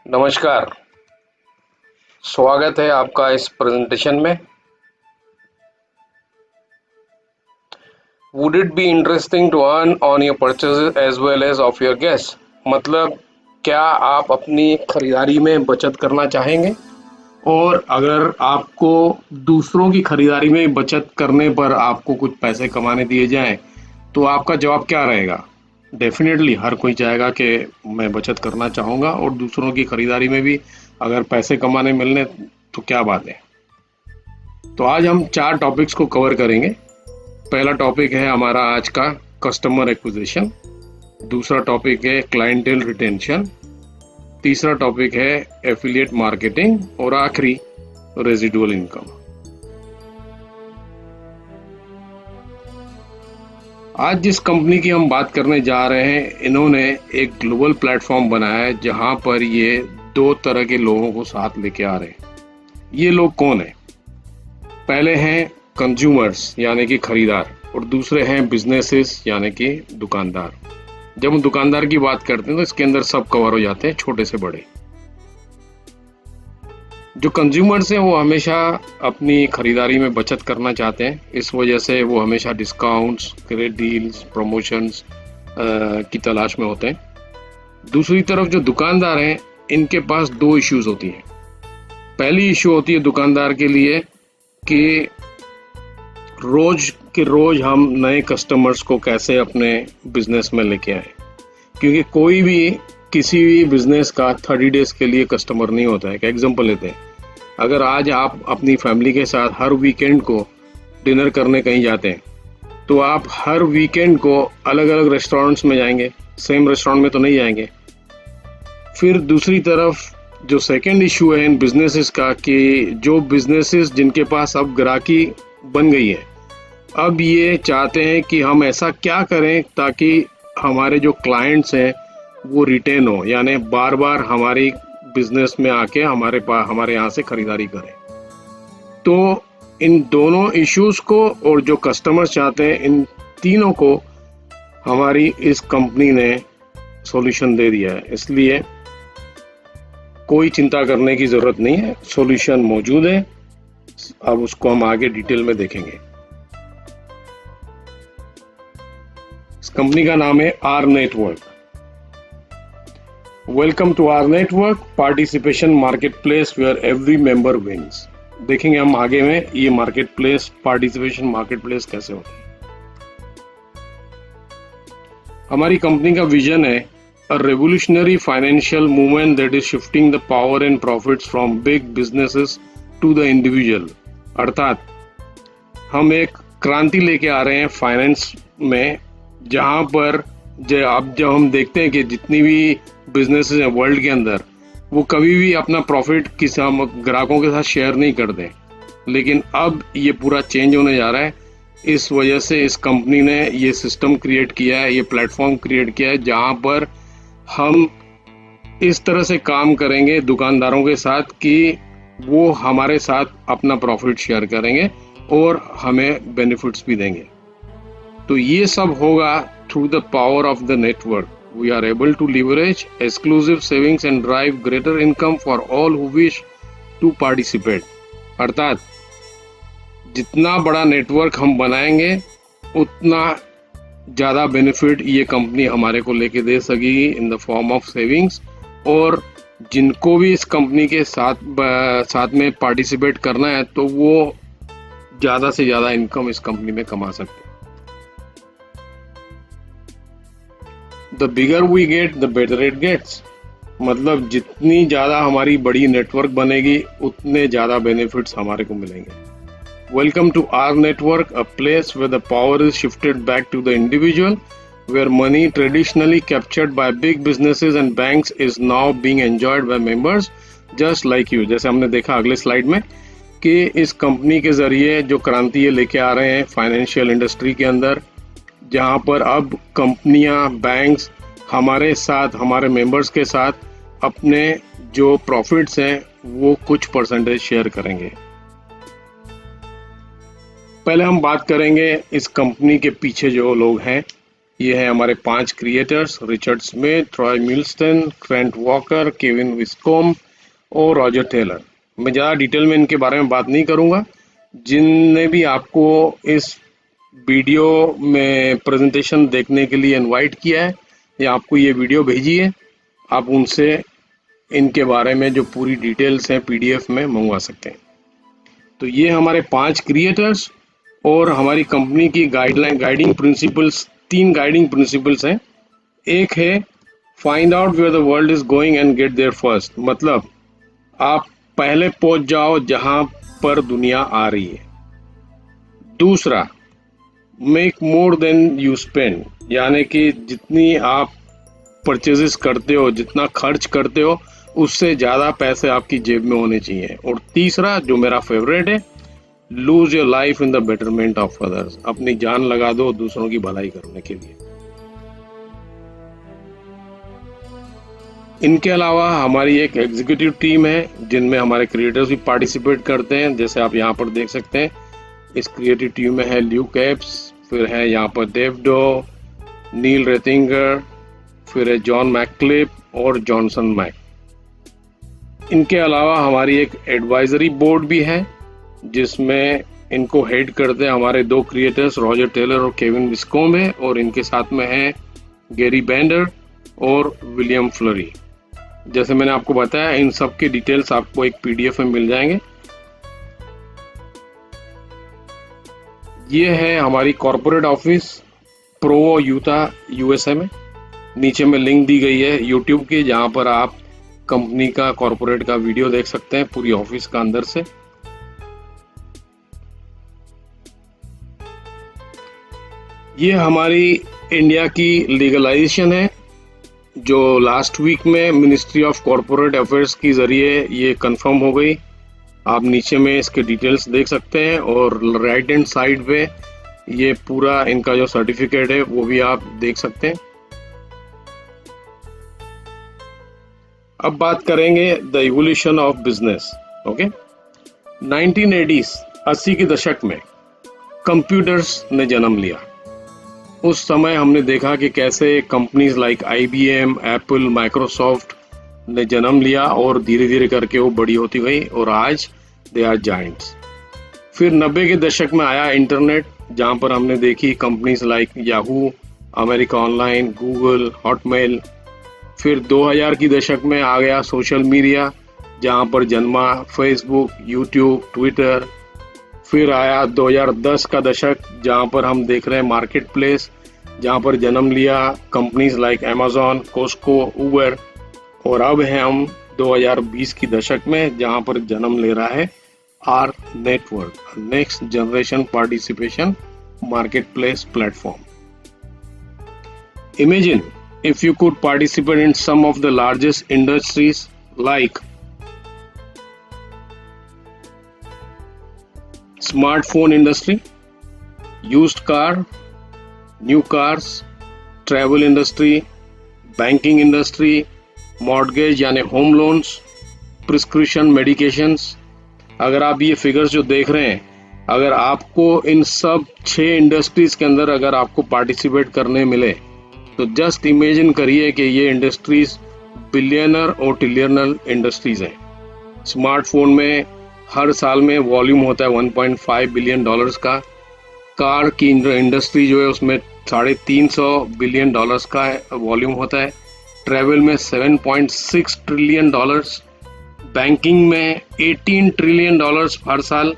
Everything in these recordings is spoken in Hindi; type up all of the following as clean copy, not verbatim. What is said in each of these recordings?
नमस्कार, स्वागत है आपका इस प्रेजेंटेशन में। Would it be interesting to earn on your purchase as well as of your guess? मतलब क्या आप अपनी खरीदारी में बचत करना चाहेंगे? और अगर आपको दूसरों की खरीदारी में बचत करने पर आपको कुछ पैसे कमाने दिए जाएं, तो आपका जवाब क्या रहेगा? डेफिनेटली हर कोई चाहेगा कि मैं बचत करना चाहूँगा और दूसरों की खरीदारी में भी अगर पैसे कमाने मिलने तो क्या बात है। तो आज हम 4 टॉपिक्स को कवर करेंगे। पहला टॉपिक है हमारा आज का कस्टमर एक्विजिशन, दूसरा टॉपिक है क्लाइंटेल रिटेंशन, तीसरा टॉपिक है एफिलिएट मार्केटिंग और आखिरी रेजिडुअल इनकम। आज जिस कंपनी की हम बात करने जा रहे हैं, इन्होंने एक ग्लोबल प्लेटफॉर्म बनाया है जहां पर ये 2 तरह के लोगों को साथ लेके आ रहे हैं। ये लोग कौन है? पहले हैं कंज्यूमर्स यानी कि खरीदार और दूसरे हैं बिजनेसेस यानी कि दुकानदार। जब हम दुकानदार की बात करते हैं तो इसके अंदर सब कवर हो जाते हैं, छोटे से बड़े। जो कंज्यूमर्स हैं वो हमेशा अपनी खरीदारी में बचत करना चाहते हैं, इस वजह से वो हमेशा डिस्काउंट्स, ग्रेट डील्स, प्रमोशंस की तलाश में होते हैं। दूसरी तरफ जो दुकानदार हैं, इनके पास 2 इश्यूज होती हैं। पहली इशू होती है दुकानदार के लिए कि रोज के रोज हम नए कस्टमर्स को कैसे अपने बिजनेस में लेके आए, क्योंकि कोई भी किसी भी बिजनेस का 30 डेज के लिए कस्टमर नहीं होता है। एक एग्जांपल लेते हैं, अगर आज आप अपनी फैमिली के साथ हर वीकेंड को डिनर करने कहीं जाते हैं, तो आप हर वीकेंड को अलग अलग रेस्टोरेंट्स में जाएंगे, सेम रेस्टोरेंट में तो नहीं जाएंगे। फिर दूसरी तरफ जो सेकंड इशू है इन बिजनेसेस का, कि जो बिजनेसेस जिनके पास अब ग्राहकी बन गई है, अब ये चाहते हैं कि हम ऐसा क्या करें ताकि हमारे जो क्लाइंट्स हैं वो रिटेन हो, यानी बार बार हमारी बिजनेस में आके हमारे यहाँ से खरीदारी करें। तो इन दोनों इश्यूज को और जो कस्टमर्स चाहते हैं, इन तीनों को हमारी इस कंपनी ने सॉल्यूशन दे दिया है। इसलिए कोई चिंता करने की जरूरत नहीं है, सॉल्यूशन मौजूद है। अब उसको हम आगे डिटेल में देखेंगे। इस कंपनी का नाम है R network. Welcome to R network participation market place where every member wins. देखेंगे हम आगे में ये market place, participation market place कैसे होता है। हमारी कंपनी का विजन है a revolutionary financial movement that is shifting the power and profits from big businesses to the individual. अर्थात हम एक क्रांति लेके आ रहे हैं फाइनेंस में, जहां पर अब जब हम देखते हैं कि जितनी भी बिजनेसेस हैं वर्ल्ड के अंदर, वो कभी भी अपना प्रॉफिट किसी ग्राहकों के साथ शेयर नहीं करते, लेकिन अब ये पूरा चेंज होने जा रहा है। इस वजह से इस कंपनी ने ये सिस्टम क्रिएट किया है, ये प्लेटफॉर्म क्रिएट किया है, जहां पर हम इस तरह से काम करेंगे दुकानदारों के साथ कि वो हमारे साथ अपना प्रॉफिट शेयर करेंगे और हमें बेनिफिट्स भी देंगे। तो ये सब होगा through the power of the network. We are able to leverage exclusive savings and drive greater income for all who wish to participate। अर्थात जितना बड़ा नेटवर्क हम बनाएंगे उतना ज़्यादा बेनिफिट ये कंपनी हमारे को लेके दे सकेगी in the form of savings, और जिनको भी इस कंपनी के साथ में पार्टिसिपेट करना है तो वो ज़्यादा से ज़्यादा इनकम इस कंपनी में कमा सकते हैं। The bigger we get, the better it gets। मतलब जितनी ज़्यादा हमारी बड़ी नेटवर्क बनेगी उतने ज़्यादा बेनिफिट्स हमारे को मिलेंगे। Welcome to our network, a place where the power is shifted back to the individual, where money traditionally captured by big businesses and banks is now being enjoyed by members just like you। जैसे हमने देखा अगले स्लाइड में कि इस कंपनी के जरिए जो क्रांति ये लेके आ रहे हैं फाइनेंशियल इंडस्ट्री के अंदर, जहां पर अब कंपनियां, बैंक्स हमारे साथ, हमारे मेंबर्स के साथ अपने जो प्रॉफिट्स हैं वो कुछ परसेंटेज शेयर करेंगे। पहले हम बात करेंगे इस कंपनी के पीछे जो लोग हैं, ये है हमारे 5 creators, Richard Smith, Roy Milston, Trent Walker, Kevin Wiscom और रॉजर टेलर। मैं ज़्यादा डिटेल में इनके बारे में बात नहीं करूँगा। जिनने भी आपको इस वीडियो में प्रेजेंटेशन देखने के लिए इनवाइट किया है या आपको ये वीडियो भेजी है, आप उनसे इनके बारे में जो पूरी डिटेल्स हैं पीडीएफ में मंगवा सकते हैं। तो ये हमारे 5 क्रिएटर्स और हमारी कंपनी की गाइडिंग प्रिंसिपल्स, 3 गाइडिंग प्रिंसिपल्स हैं। एक है find out where the world is going and get there first, मतलब आप पहले पहुंच जाओ जहां पर दुनिया आ रही है। दूसरा, make more than you spend, यानी कि जितनी आप परचेजेस करते हो, जितना खर्च करते हो, उससे ज़्यादा पैसे आपकी जेब में होने चाहिए। और तीसरा जो मेरा फेवरेट है, lose your life in the betterment of others, अपनी जान लगा दो दूसरों की भलाई करने के लिए। इनके अलावा हमारी एक एग्जीक्यूटिव टीम है जिनमें हमारे क्रिएटर्स भी पार्टिसिपेट करते हैं, जैसे आप यहाँ पर देख सकते हैं। इस क्रिएटिव टीम में है ल्यूक एप्स, फिर है यहाँ पर डेव डो, नील रेथिंगर, फिर है जॉन मैक्लिप और जॉनसन मैक। इनके अलावा हमारी एक एडवाइजरी बोर्ड भी है जिसमें इनको हेड करते हैं हमारे 2 क्रिएटर्स, रॉजर टेलर और केविन विस्कॉम है, और इनके साथ में है गैरी बेंडर और विलियम फ्लरी। जैसे मैंने आपको बताया, इन सब के डिटेल्स आपको एक पीडीएफ में मिल जाएंगे। ये है हमारी कॉर्पोरेट ऑफिस प्रोवो यूटा यूएसए में। नीचे में लिंक दी गई है यूट्यूब की, जहां पर आप कंपनी का, कॉर्पोरेट का वीडियो देख सकते हैं पूरी ऑफिस का अंदर से। ये हमारी इंडिया की लीगलाइजेशन है जो लास्ट वीक में मिनिस्ट्री ऑफ कॉर्पोरेट अफेयर्स की जरिए ये कंफर्म हो गई। आप नीचे में इसके डिटेल्स देख सकते हैं, और राइट हैंड साइड पे ये पूरा इनका जो सर्टिफिकेट है वो भी आप देख सकते हैं। अब बात करेंगे the evolution of business. Okay, 1980s 80 के दशक में कंप्यूटर्स ने जन्म लिया। उस समय हमने देखा कि कैसे companies like IBM, Apple, Microsoft ने जन्म लिया और धीरे धीरे करके वो बड़ी होती गई और आज दे आर जायंट्स। फिर 90 के दशक में आया इंटरनेट, जहां पर हमने देखी companies like Yahoo, America online, Google, Hotmail. फिर 2000 की दशक में आ गया सोशल मीडिया, जहां पर जन्मा फेसबुक, यूट्यूब, ट्विटर। फिर आया 2010 का दशक, जहां पर हम देख रहे हैं मार्केट प्लेस, जहां पर जन्म लिया कंपनीज लाइक अमेजॉन, कोस्को, उबर। और अब हैं हम 2020 की दशक में, जहां पर जन्म ले रहा है R network, next generation participation market place platform. Imagine if you could participate in some of the largest industries like smartphone industry, used car, new cars, travel industry, banking industry, mortgage यानी home loans, prescription medications। अगर आप ये फिगर्स जो देख रहे हैं, अगर आपको इन सब 6 इंडस्ट्रीज के अंदर अगर आपको पार्टिसिपेट करने मिले, तो जस्ट इमेजिन करिए कि ये इंडस्ट्रीज बिलियनर और ट्रिलियनर इंडस्ट्रीज हैं। स्मार्टफोन में हर साल में वॉल्यूम होता है $1.5 बिलियन का। कार की इंडस्ट्री जो है उसमें $350 बिलियन का वॉल्यूम होता है। ट्रैवल में $7.6 ट्रिलियन, बैंकिंग में $18 ट्रिलियन हर साल,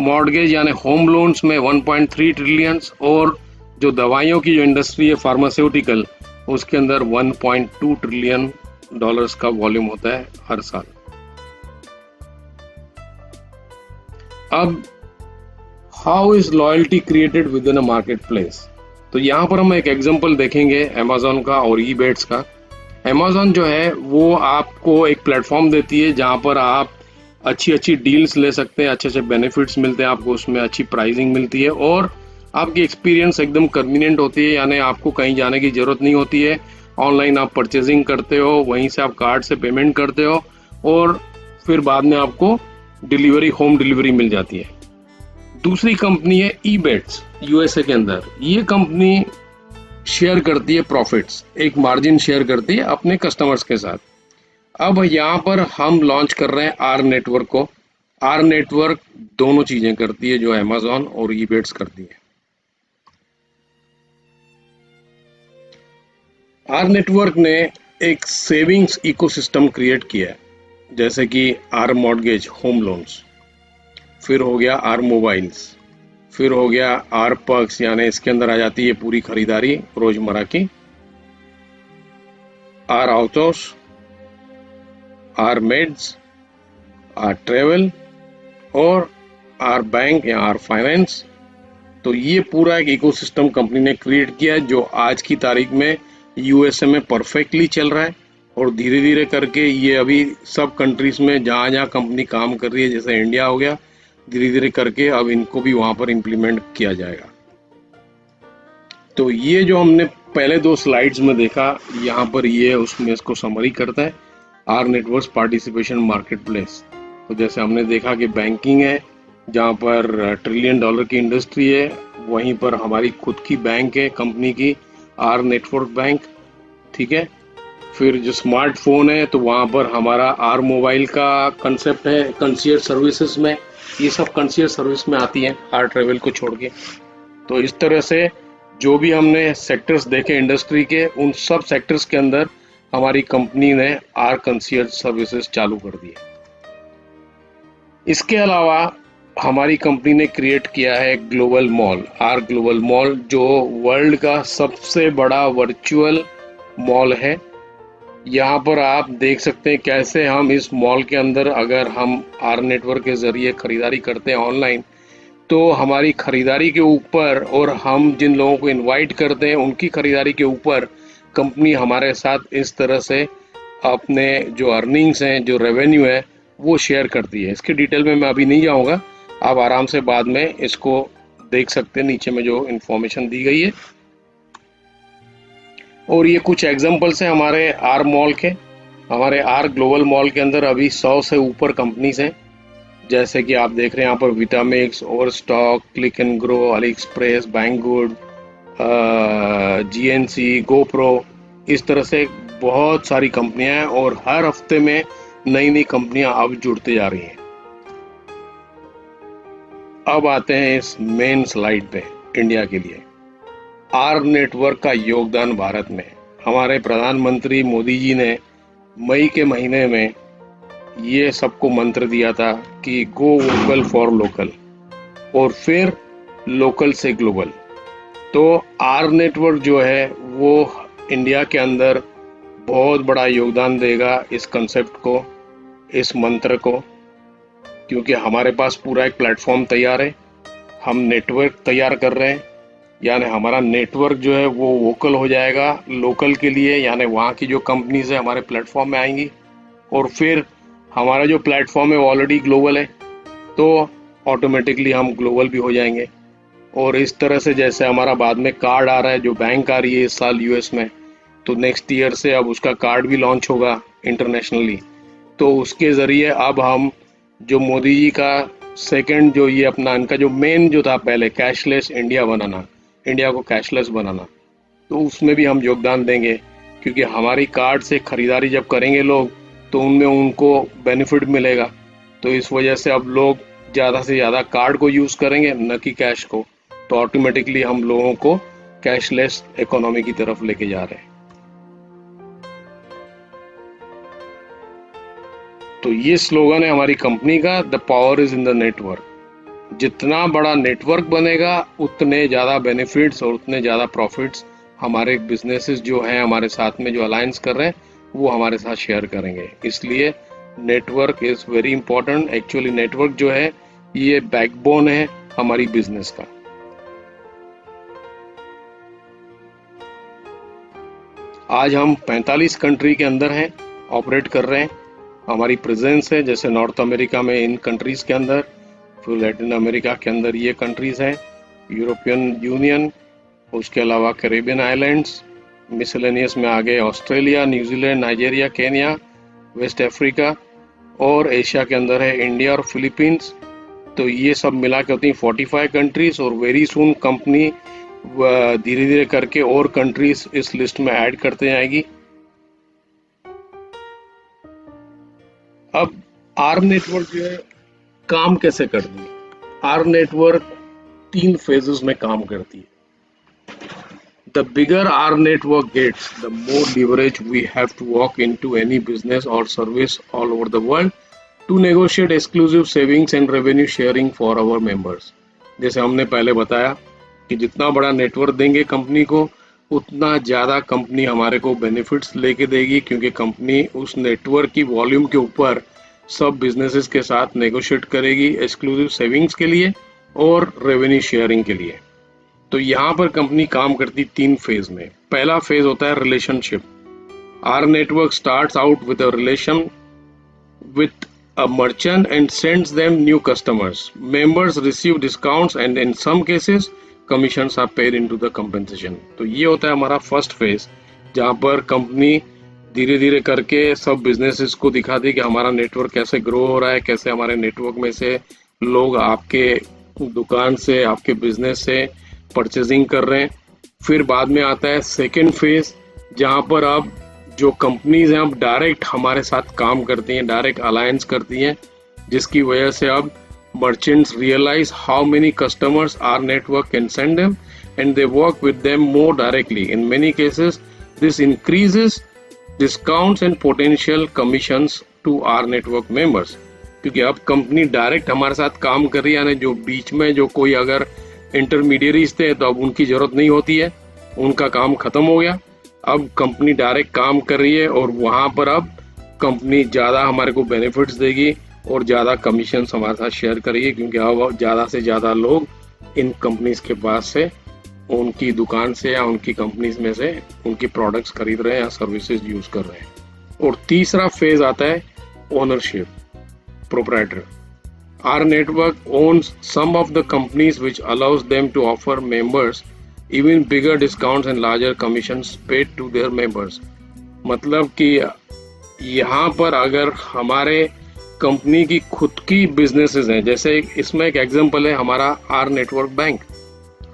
मॉर्गेज यानी होम लोन्स में 1.3 ट्रिलियन, और जो दवाइयों की जो इंडस्ट्री है फार्मास्यूटिकल, उसके अंदर $1.2 ट्रिलियन का वॉल्यूम होता है हर साल। अब how is loyalty created with in a market place, तो यहाँ पर हम एक एग्जांपल देखेंगे अमेजोन का और ईबेट्स का। अमेजोन जो है वो आपको एक प्लेटफॉर्म देती है जहाँ पर आप अच्छी अच्छी डील्स ले सकते हैं, अच्छे अच्छे बेनिफिट्स मिलते हैं आपको, उसमें अच्छी प्राइसिंग मिलती है और आपकी एक्सपीरियंस एकदम कन्वीनियंट होती है, यानी आपको कहीं जाने की जरूरत नहीं होती है। ऑनलाइन आप परचेजिंग करते हो, वहीं से आप कार्ड से पेमेंट करते हो और फिर बाद में आपको डिलीवरी, होम डिलीवरी मिल जाती है। दूसरी कंपनी है ईबेट्स, यूएसए के अंदर। ये कंपनी शेयर करती है प्रॉफिट्स, एक मार्जिन शेयर करती है अपने कस्टमर्स के साथ। अब यहाँ पर हम लॉन्च कर रहे हैं आर नेटवर्क को। आर नेटवर्क दोनों चीजें करती है जो अमेजॉन और ईबेट्स करती है। आर नेटवर्क ने एक सेविंग्स इकोसिस्टम क्रिएट किया है, जैसे कि आर मॉर्गेज होम लोन्स, फिर हो गया आर मोबाइल्स, फिर हो गया आर पर्क्स, यानी इसके अंदर आ जाती है पूरी खरीदारी रोजमर्रा की, R autos, R meds, R travel और आर बैंक या आर फाइनेंस। तो ये पूरा एक इकोसिस्टम कंपनी ने क्रिएट किया है जो आज की तारीख में यूएसए में परफेक्टली चल रहा है, और धीरे धीरे करके ये अभी सब कंट्रीज में जहाँ जहाँ कंपनी काम कर रही है, जैसे इंडिया हो गया, धीरे धीरे करके अब इनको भी वहां पर इम्प्लीमेंट किया जाएगा। तो ये जो हमने पहले 2 स्लाइड्स में देखा, यहाँ पर ये उसमें इसको समरी करता है, R network participation market place. तो जैसे हमने देखा कि बैंकिंग है जहाँ पर $1 ट्रिलियन की इंडस्ट्री है, वहीं पर हमारी खुद की बैंक है कंपनी की, आर नेटवर्क बैंक, ठीक है। फिर जो स्मार्टफोन है तो वहाँ पर हमारा आर मोबाइल का कंसेप्ट है कंसीयर्ज सर्विसेज में, ये सब कंसीयर्ज सर्विस में आती है आर ट्रेवल को छोड़ के। तो इस तरह से जो भी हमने सेक्टर्स देखे इंडस्ट्री के, उन सब सेक्टर्स के अंदर हमारी कंपनी ने आर कंसीयर्ज सर्विसेज चालू कर दी है। इसके अलावा हमारी कंपनी ने क्रिएट किया है global mall, R global mall, जो वर्ल्ड का सबसे बड़ा वर्चुअल मॉल है। यहाँ पर आप देख सकते हैं कैसे हम इस मॉल के अंदर अगर हम आर नेटवर्क के जरिए खरीदारी करते हैं ऑनलाइन, तो हमारी खरीदारी के ऊपर और हम जिन लोगों को इनवाइट करते हैं उनकी खरीदारी के ऊपर कंपनी हमारे साथ इस तरह से अपने जो अर्निंग्स हैं, जो रेवेन्यू है, वो शेयर करती है। इसके डिटेल में मैं अभी नहीं जाऊँगा, आप आराम से बाद में इसको देख सकते हैं, नीचे में जो इन्फॉर्मेशन दी गई है। और ये कुछ एग्जांपल्स हैं हमारे आर मॉल के। हमारे आर ग्लोबल मॉल के अंदर अभी 100 से ऊपर कंपनीज हैं, जैसे कि आप देख रहे हैं यहाँ पर Vitamix, Overstock, click and grow, Ali express, बैंगगुड, GNC, GoPro, इस तरह से बहुत सारी कंपनियां हैं और हर हफ्ते में नई नई कंपनियां अब जुड़ते जा रही हैं। अब आते हैं इस मेन स्लाइड पे इंडिया के लिए, आर नेटवर्क का योगदान भारत में। हमारे प्रधानमंत्री मोदी जी ने मई के महीने में ये सबको मंत्र दिया था कि गो वोकल फॉर लोकल, और फिर लोकल से ग्लोबल। तो आर नेटवर्क जो है वो इंडिया के अंदर बहुत बड़ा योगदान देगा इस कंसेप्ट को, इस मंत्र को, क्योंकि हमारे पास पूरा एक प्लेटफॉर्म तैयार है, हम नेटवर्क तैयार कर रहे हैं, यानी हमारा नेटवर्क जो है वो वोकल हो जाएगा लोकल के लिए, यानी वहाँ की जो कंपनीज है हमारे प्लेटफॉर्म में आएंगी, और फिर हमारा जो प्लेटफॉर्म है वो ऑलरेडी ग्लोबल है, तो ऑटोमेटिकली हम ग्लोबल भी हो जाएंगे। और इस तरह से जैसे हमारा बाद में कार्ड आ रहा है, जो बैंक आ रही है इस साल यूएस में, तो नेक्स्ट ईयर से अब उसका कार्ड भी लॉन्च होगा इंटरनेशनली। तो उसके ज़रिए अब हम जो मोदी जी का सेकंड जो ये अपना इनका जो मेन जो था पहले कैशलेस इंडिया बनाना, इंडिया को कैशलेस बनाना, तो उसमें भी हम योगदान देंगे, क्योंकि हमारी कार्ड से खरीदारी जब करेंगे लोग तो उनमें उनको बेनिफिट मिलेगा। तो इस वजह से अब लोग ज़्यादा से ज़्यादा कार्ड को यूज़ करेंगे न कि कैश को, तो ऑटोमेटिकली हम लोगों को कैशलेस इकोनॉमी की तरफ लेके जा रहे हैं। तो ये स्लोगन है हमारी कंपनी का, the power is in the network. जितना बड़ा नेटवर्क बनेगा उतने ज़्यादा बेनिफिट्स और उतने ज़्यादा प्रॉफिट्स हमारे बिजनेसेस जो हैं हमारे साथ में जो अलायंस कर रहे हैं वो हमारे साथ शेयर करेंगे। इसलिए network is very important. Actually network जो है ये बैकबोन है हमारी बिजनेस का। आज हम 45 कंट्री के अंदर हैं, ऑपरेट कर रहे हैं, हमारी प्रेजेंस है, जैसे नॉर्थ अमेरिका में इन कंट्रीज़ के अंदर, फिर लैटिन अमेरिका के अंदर ये कंट्रीज़ हैं, यूरोपियन यूनियन, उसके अलावा कैरेबियन आइलैंड्स, मिसलेनियस में आगे Australia, New Zealand, Nigeria, Kenya, waste Africa, और एशिया के अंदर है इंडिया और फिलीपींस। तो ये सब मिला के होती हैं 45 कंट्रीज़। और वेरी सून कंपनी धीरे धीरे करके और कंट्रीज इस लिस्ट में ऐड करते जाएगी। अब आर नेटवर्क जो है काम कैसे करती है? आर नेटवर्क 3 फेजेस में काम करती है। The bigger our network gets, the more leverage we have to walk into any business or service all over the world to negotiate exclusive savings and revenue sharing for our members. जैसे हमने पहले बताया कि जितना बड़ा नेटवर्क देंगे कंपनी को, उतना ज़्यादा कंपनी हमारे को बेनिफिट्स लेके देगी, क्योंकि कंपनी उस नेटवर्क की वॉल्यूम के ऊपर सब बिजनेसेस के साथ नेगोशिएट करेगी एक्सक्लूसिव सेविंग्स के लिए और रेवेन्यू शेयरिंग के लिए। तो यहाँ पर कंपनी काम करती 3 फेज में। पहला फेज होता है relationship. R network starts out with a relation with a merchant and sends them new customers. Members receive discounts and in some cases commissions are paid into the compensation. तो ये होता है हमारा फर्स्ट फेज, जहाँ पर कंपनी धीरे धीरे करके सब बिजनेसेस को दिखाती कि हमारा नेटवर्क कैसे ग्रो हो रहा है, कैसे हमारे नेटवर्क में से लोग आपके दुकान से, आपके बिजनेस से परचेजिंग कर रहे हैं। फिर बाद में आता है सेकेंड फेज, जहाँ पर अब जो कंपनीज हैं अब डायरेक्ट हमारे साथ काम करती हैं, डायरेक्ट अलायंस करती हैं, जिसकी वजह से अब merchants realize how many customers R network can send them and they work with them more directly. In many cases this increases discounts and potential commissions to R network members, क्योंकि अब कंपनी डायरेक्ट हमारे साथ काम कर रही है, यानी जो बीच में जो कोई अगर इंटरमीडियरीज थे तो अब उनकी जरूरत नहीं होती है, उनका काम खत्म हो गया। अब कंपनी डायरेक्ट काम कर रही है और वहां पर अब कंपनी ज़्यादा हमारे को बेनिफिट्स देगी और ज़्यादा कमीशन हमारे साथ शेयर करेगी, क्योंकि अब ज़्यादा से ज़्यादा लोग इन कंपनीज के पास से, उनकी दुकान से या उनकी कंपनीज में से उनकी प्रोडक्ट्स खरीद रहे हैं या सर्विसेज यूज कर रहे हैं। और तीसरा फेज आता है ownership, proprietor. Our network owns some of the companies, which allows them to offer members even bigger discounts and larger commissions paid to their members. मतलब कि यहाँ पर अगर हमारे कंपनी की खुद की बिजनेसेस हैं, जैसे इसमें एक एग्जांपल है हमारा R network bank.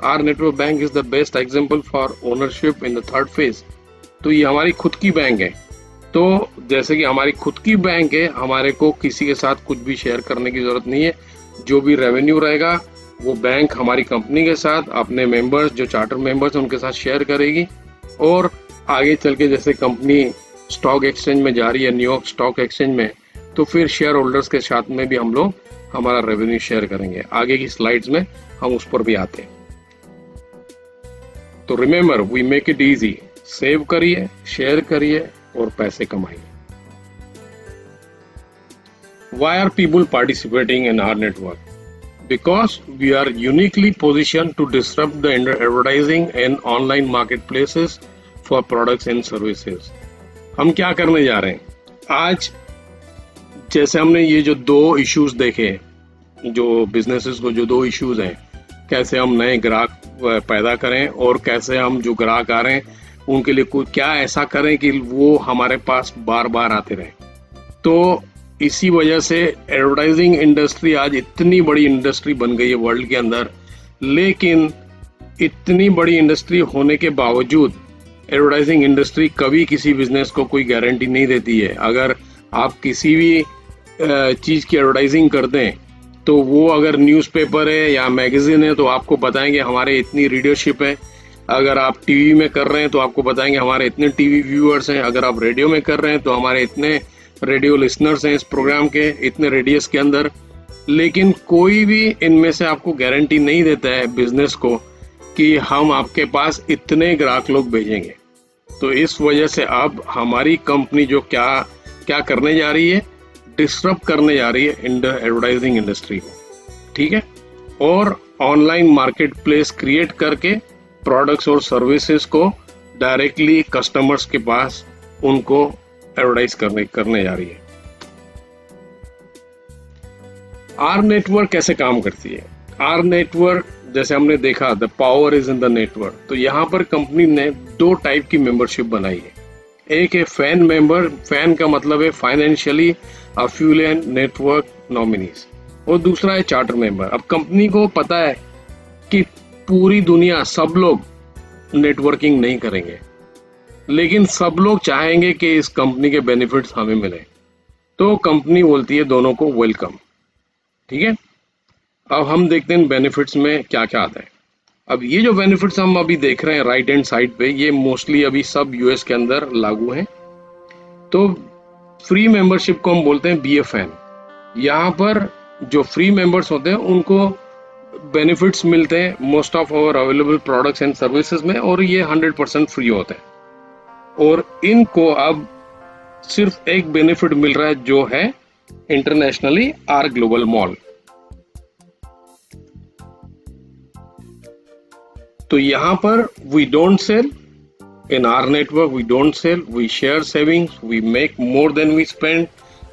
R network bank is the best example for ownership in the third phase. तो ये हमारी खुद की बैंक है। तो जैसे कि हमारी खुद की बैंक है, हमारे को किसी के साथ कुछ भी शेयर करने की जरूरत नहीं है। जो भी रेवेन्यू रहेगा वो बैंक हमारी कंपनी के साथ अपने मेंबर्स, जो चार्टर मेंबर्स हैं उनके साथ शेयर करेगी। और आगे चल के जैसे कंपनी स्टॉक एक्सचेंज में जा रही है, न्यूयॉर्क स्टॉक एक्सचेंज में, तो फिर शेयर होल्डर्स के साथ में भी हम लोग हमारा रेवेन्यू शेयर करेंगे। आगे की स्लाइड्स में हम उस पर भी आते हैं। तो remember, we make it easy. Save करिए, शेयर करिए और पैसे कमाइए। Why are people participating in our network? Because we are uniquely positioned to disrupt the advertising and online marketplaces for products and services. हम क्या करने जा रहे हैं आज? जैसे हमने ये जो 2 इश्यूज देखे, जो बिजनेसेस को जो 2 इश्यूज हैं, कैसे हम नए ग्राहक पैदा करें और कैसे हम जो ग्राहक आ रहे हैं उनके लिए कोई क्या ऐसा करें कि वो हमारे पास बार बार आते रहे। तो इसी वजह से एडवर्टाइजिंग इंडस्ट्री आज इतनी बड़ी इंडस्ट्री बन गई है वर्ल्ड के अंदर। लेकिन इतनी बड़ी इंडस्ट्री होने के बावजूद एडवर्टाइजिंग इंडस्ट्री कभी किसी बिजनेस को कोई गारंटी नहीं देती है। अगर आप किसी भी चीज़ की एडवर्टाइजिंग करते हैं तो वो अगर न्यूज़पेपर है या मैगजीन है तो आपको बताएंगे हमारे इतनी रीडरशिप है। अगर आप टीवी में कर रहे हैं तो आपको बताएंगे हमारे इतने टीवी व्यूअर्स हैं। अगर आप रेडियो में कर रहे हैं तो हमारे इतने रेडियो लिसनर्स हैं इस प्रोग्राम के, इतने रेडियस के अंदर। लेकिन कोई भी इनमें से आपको गारंटी नहीं देता है बिजनेस को कि हम आपके पास इतने ग्राहक लोग भेजेंगे। तो इस वजह से अब हमारी कंपनी जो क्या करने जा रही है, डिसरप्ट करने जा रही है एडवर्टाइजिंग इंडस्ट्री को, ठीक है। और ऑनलाइन मार्केट प्लेस क्रिएट करके प्रोडक्ट्स और सर्विसेज को डायरेक्टली कस्टमर्स के पास उनको एडवर्टाइज करने जा रही है। आर नेटवर्क कैसे काम करती है? आर नेटवर्क जैसे हमने देखा, the power is in the network. तो यहाँ पर कंपनी ने 2 टाइप की मेंबरशिप बनाई है। एक है फैन मेंबर, फैन का मतलब है फाइनेंशियली अफिलिएट नेटवर्क नॉमिनीज, और दूसरा है चार्टर मेंबर। अब कंपनी को पता है कि पूरी दुनिया सब लोग नेटवर्किंग नहीं करेंगे, लेकिन सब लोग चाहेंगे कि इस कंपनी के बेनिफिट्स हमें मिले, तो कंपनी बोलती है दोनों को वेलकम। ठीक है, अब हम देखते हैं बेनिफिट्स में क्या क्या आता है। अब ये जो बेनिफिट्स हम अभी देख रहे हैं राइट हैंड साइड पे, ये मोस्टली अभी सब यूएस के अंदर लागू हैं। तो फ्री मेंबरशिप को हम बोलते हैं BFN। यहाँ पर जो फ्री मेंबर्स होते हैं उनको बेनिफिट्स मिलते हैं most of our available products and services में, और ये 100% फ्री होते हैं। और इनको अब सिर्फ एक बेनिफिट मिल रहा है जो है इंटरनेशनली आर ग्लोबल मॉल। तो यहां पर we don't sell in R network, we don't sell, we share savings, we make more than we spend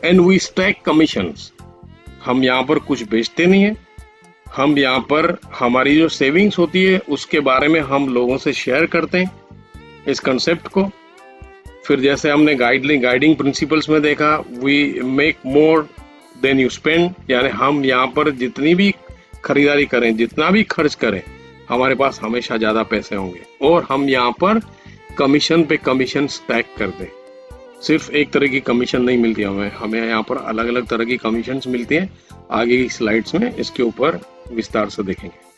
and we stack commissions. हम यहाँ पर कुछ बेचते नहीं है, हम यहाँ पर हमारी जो सेविंग्स होती है उसके बारे में हम लोगों से शेयर करते हैं इस कंसेप्ट को। फिर जैसे हमने गाइडिंग प्रिंसिपल्स में देखा, we make more than you spend, यानी हम यहाँ पर जितनी भी खरीदारी करें, जितना भी खर्च करें, हमारे पास हमेशा ज्यादा पैसे होंगे। और हम यहाँ पर कमीशन पे कमीशन स्टैक कर दें। सिर्फ एक तरह की कमीशन नहीं मिलती हमें यहाँ पर अलग अलग तरह की कमीशंस मिलती हैं। आगे की स्लाइड्स में इसके ऊपर विस्तार से देखेंगे।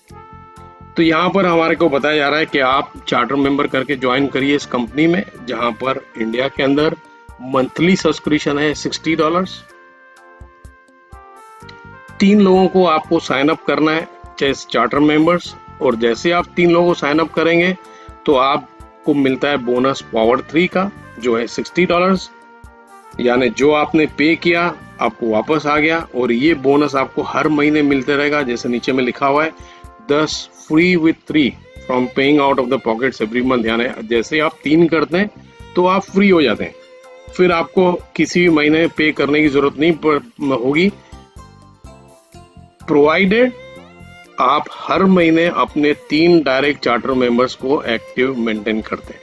तो यहाँ पर हमारे को बताया जा रहा है कि आप चार्टर मेंबर करके ज्वाइन करिए इस कंपनी में, जहां पर इंडिया के अंदर मंथली सब्सक्रिप्शन है $60। 3 लोगों को आपको साइन अप करना है चार्टर मेंबर्स, और जैसे आप 3 लोगों को साइन अप करेंगे तो आपको मिलता है बोनस पावर 3 का, जो है $60। यानी जो आपने पे किया आपको वापस आ गया, और ये बोनस आपको हर महीने मिलते रहेगा। जैसे नीचे में लिखा हुआ है 10 free with 3 from paying out of the pockets every month, यानी जैसे आप 3 करते हैं तो आप फ्री हो जाते हैं, फिर आपको किसी भी महीने पे करने की जरूरत नहीं होगी, प्रोवाइडेड आप हर महीने अपने 3 डायरेक्ट चार्टर मेंबर्स को एक्टिव मेंटेन करते हैं।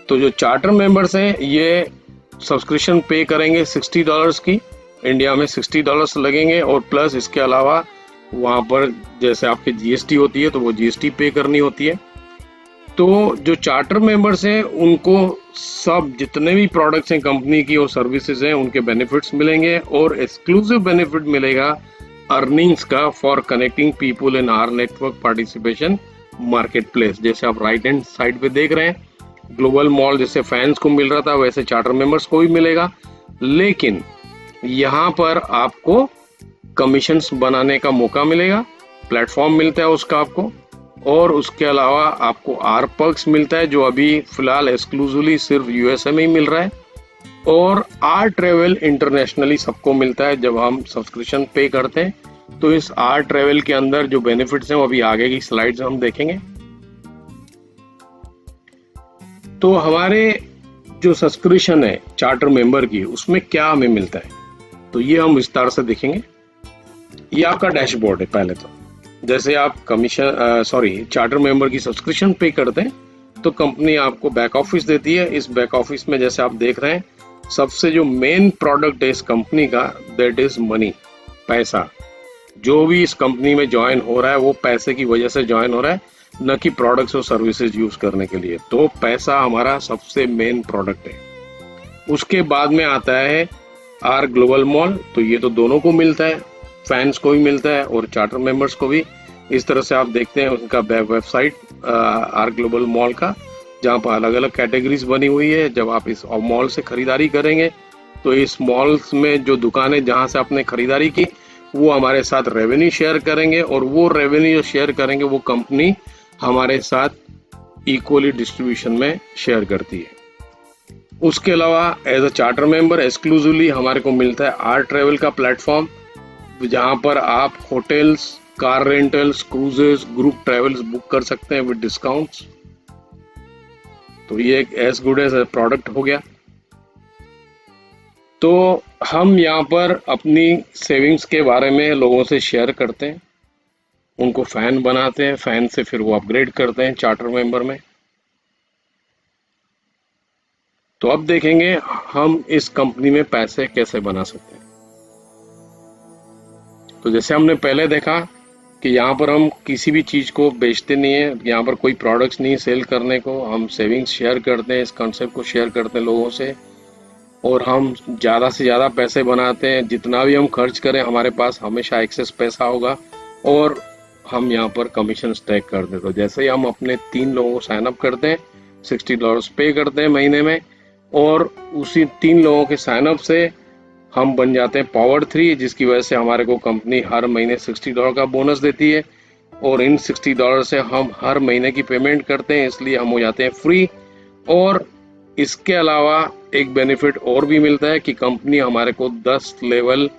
तो जो चार्टर मेंबर्स हैं ये सब्सक्रिप्शन पे करेंगे $60 की, इंडिया में $60 लगेंगे, और प्लस इसके अलावा वहां पर जैसे आपके GST होती है तो वो GST पे करनी होती है। तो जो चार्टर मेंबर्स हैं उनको सब जितने भी प्रोडक्ट्स हैं कंपनी की और सर्विसेज हैं उनके बेनिफिट्स मिलेंगे, और एक्सक्लूसिव बेनिफिट मिलेगा अर्निंग्स का for connecting people in our network participation market place. जैसे आप राइट हैंड साइड पे देख रहे हैं, ग्लोबल मॉल जैसे फैंस को मिल रहा था वैसे चार्टर मेंबर्स को भी मिलेगा, लेकिन यहाँ पर आपको कमीशंस बनाने का मौका मिलेगा, प्लेटफॉर्म मिलता है उसका आपको, और उसके अलावा आपको आर पर्क्स मिलता है जो अभी फिलहाल एक्सक्लूसिवली सिर्फ यूएसए में ही मिल रहा है, और आर ट्रेवल इंटरनेशनली सबको मिलता है जब हम सब्सक्रिप्शन पे करते हैं। तो इस आर ट्रेवल के अंदर जो बेनिफिट्स हैं वो अभी आगे की स्लाइड्स हम देखेंगे। तो हमारे जो सब्सक्रिप्शन है चार्टर मेंबर की उसमें क्या हमें मिलता है, तो ये हम विस्तार से देखेंगे। ये आपका डैशबोर्ड है। पहले तो जैसे आप चार्टर मेंबर की सब्सक्रिप्शन पे करते हैं तो कंपनी आपको बैक ऑफिस देती है। इस बैक ऑफिस में जैसे आप देख रहे हैं सबसे जो मेन प्रोडक्ट है इस कंपनी का, दैट इज मनी, पैसा। जो भी इस कंपनी में ज्वाइन हो रहा है वो पैसे की वजह से ज्वाइन हो रहा है, न कि प्रोडक्ट्स और सर्विसेज यूज करने के लिए। तो पैसा हमारा सबसे मेन प्रोडक्ट है। उसके बाद में आता है आर ग्लोबल मॉल, तो ये तो दोनों को मिलता है, फैंस को भी मिलता है और चार्टर मेंबर्स को भी। इस तरह से आप देखते हैं उनका वेबसाइट आर ग्लोबल मॉल का, जहाँ पर अलग अलग कैटेगरीज बनी हुई है। जब आप इस मॉल से खरीदारी करेंगे तो इस मॉल्स में जो दुकानें जहाँ से आपने खरीदारी की वो हमारे साथ रेवेन्यू शेयर करेंगे, और वो रेवेन्यू शेयर करेंगे वो कंपनी हमारे साथ इक्वली डिस्ट्रीब्यूशन में शेयर करती है। उसके अलावा as a charter member exclusively हमारे को मिलता है आर ट्रेवल का प्लेटफॉर्म, जहां पर आप hotels, car rentals, cruises, group travels book कर सकते हैं विद डिस्काउंट्स। तो ये एक as good as a product हो गया। तो हम यहाँ पर अपनी सेविंग्स के बारे में लोगों से शेयर करते हैं, उनको फैन बनाते हैं, फैन से फिर वो अपग्रेड करते हैं चार्टर मेंबर में। तो अब देखेंगे हम इस कंपनी में पैसे कैसे बना सकते हैं। तो जैसे हमने पहले देखा कि यहाँ पर हम किसी भी चीज़ को बेचते नहीं है, यहाँ पर कोई प्रोडक्ट्स नहीं सेल करने को, हम सेविंग्स शेयर करते हैं, इस कॉन्सेप्ट को शेयर करते हैं लोगों से, और हम ज़्यादा से ज़्यादा पैसे बनाते हैं। जितना भी हम खर्च करें हमारे पास हमेशा एक्सेस पैसा होगा, और हम यहाँ पर कमीशन स्टैक कर देते। तो जैसे ही हम अपने 3 लोगों को साइन अप करते हैं, $60 पे करते हैं महीने में, और उसी 3 लोगों के साइन अप से हम बन जाते हैं पावर 3, जिसकी वजह से हमारे को कंपनी हर महीने $60 का बोनस देती है, और इन $60 से हम हर महीने की पेमेंट करते हैं, इसलिए हम हो जाते हैं फ्री। और इसके अलावा एक बेनिफिट और भी मिलता है कि कंपनी हमारे को 10 लेवल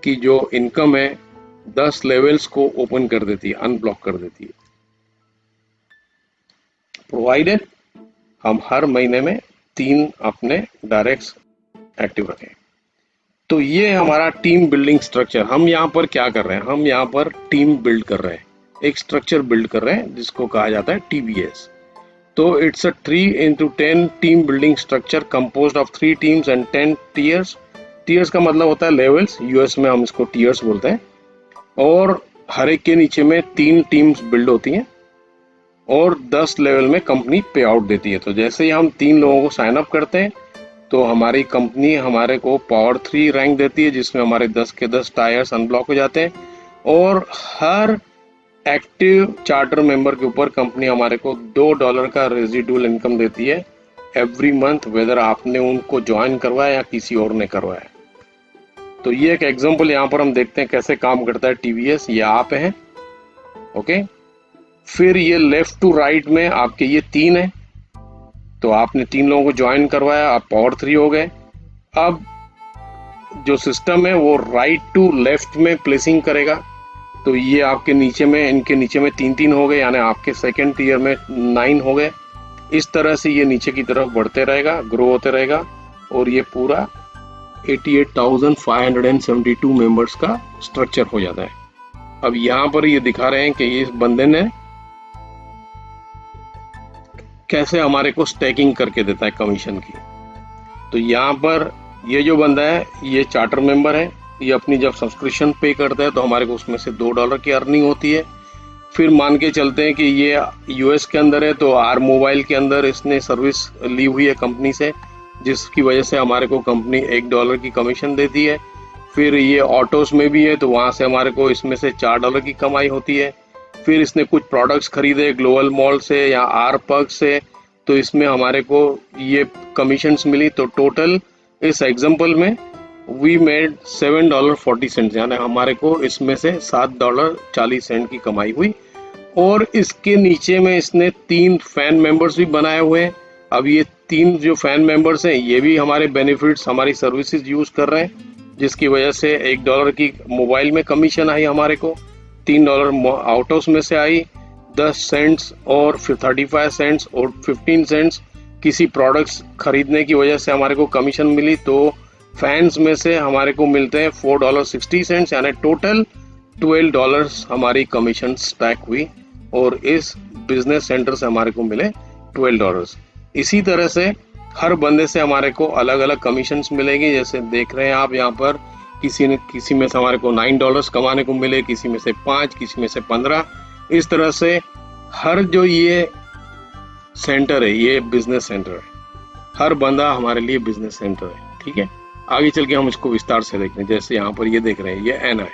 की जो इनकम है, 10 लेवल्स को ओपन कर देती है, अनब्लॉक कर देती है, प्रोवाइडेड हम हर महीने में 3 अपने डायरेक्ट एक्टिव रखें। तो ये हमारा टीम बिल्डिंग स्ट्रक्चर। हम यहाँ पर क्या कर रहे हैं, हम यहाँ पर टीम बिल्ड कर रहे हैं, एक स्ट्रक्चर बिल्ड कर रहे हैं जिसको कहा जाता है TBS। तो it's a 3x10 team building structure composed of 3 teams and 10 tears. Tears का मतलब होता है लेवल्स, यूएस में हम इसको टीयर्स बोलते हैं। और हर एक के नीचे में 3 टीम्स बिल्ड होती हैं, और 10 लेवल में कंपनी पे आउट देती है। तो जैसे ही हम 3 लोगों को साइन अप करते हैं तो हमारी कंपनी हमारे को पावर 3 रैंक देती है, जिसमें हमारे 10 के 10 टायर्स अनब्लॉक हो जाते हैं, और हर एक्टिव चार्टर मेंबर के ऊपर कंपनी हमारे को $2 का रेजिडुअल इनकम देती है एवरी मंथ, वेदर आपने उनको ज्वाइन करवाया या किसी और ने करवाया। तो ये एक एग्जांपल यहाँ पर हम देखते हैं कैसे काम करता है TBS। ये आप हैं, ओके। फिर ये लेफ्ट टू राइट में आपके ये 3 है, तो आपने 3 लोगों को ज्वाइन करवाया, आप पावर 3 हो गए। अब जो सिस्टम है वो राइट टू लेफ्ट में प्लेसिंग करेगा, तो ये आपके नीचे में, इनके नीचे में 3-3 हो गए, यानी आपके सेकंड टीयर में 9 हो गए। इस तरह से ये नीचे की तरफ बढ़ते रहेगा, ग्रो होते रहेगा, और ये पूरा 88,572 मेंबर्स का स्ट्रक्चर हो जाता है। अब यहाँ पर ये दिखा रहे हैं कि इस बंदे ने कैसे हमारे को स्टैकिंग करके देता है कमीशन की। तो यहाँ पर ये जो बंदा है ये चार्टर मेंबर है, ये अपनी जब सब्सक्रिप्शन पे करता है तो हमारे को उसमें से $2 की अर्निंग होती है। फिर मान के चलते हैं कि ये यूएस के अंदर है, तो आर मोबाइल के अंदर इसने सर्विस ली हुई है कंपनी से, जिसकी वजह से हमारे को कंपनी $1 की कमीशन देती है। फिर ये ऑटोस में भी है, तो वहाँ से हमारे को इसमें से $4 की कमाई होती है। फिर इसने कुछ प्रोडक्ट्स खरीदे ग्लोबल मॉल से या आर पग से, तो इसमें हमारे को ये कमीशंस मिली। तो टोटल इस एग्जांपल में वी मेड $7.40, यानी हमारे को इसमें से $7.40 की कमाई हुई। और इसके नीचे में इसने 3 फैन मेंबर्स भी बनाए हुए हैं। अब ये 3 जो फैन मेंबर्स हैं ये भी हमारे बेनिफिट्स, हमारी सर्विसेज यूज कर रहे हैं, जिसकी वजह से $1 की मोबाइल में कमीशन आई हमारे को, $3 आउटोस में से आई, 10 सेंट्स और फिर 35 सेंट्स और 15 सेंट्स किसी प्रोडक्ट्स खरीदने की वजह से हमारे को कमीशन मिली। तो फैंस में से हमारे को मिलते हैं $4.60, यानी टोटल $12 हमारी कमीशन स्टैक हुई, और इस बिजनेस सेंटर से हमारे को मिले $12। इसी तरह से हर बंदे से हमारे को अलग अलग कमीशंस मिलेगी। जैसे देख रहे हैं आप यहाँ पर, किसी में से हमारे को $9 कमाने को मिले, किसी में से 5, किसी में से 15। इस तरह से हर जो ये सेंटर है ये बिजनेस सेंटर है, हर बंदा हमारे लिए बिजनेस सेंटर है, ठीक है। आगे चल के हम इसको विस्तार से देखते हैं। जैसे यहाँ पर ये देख रहे हैं, ये एना है,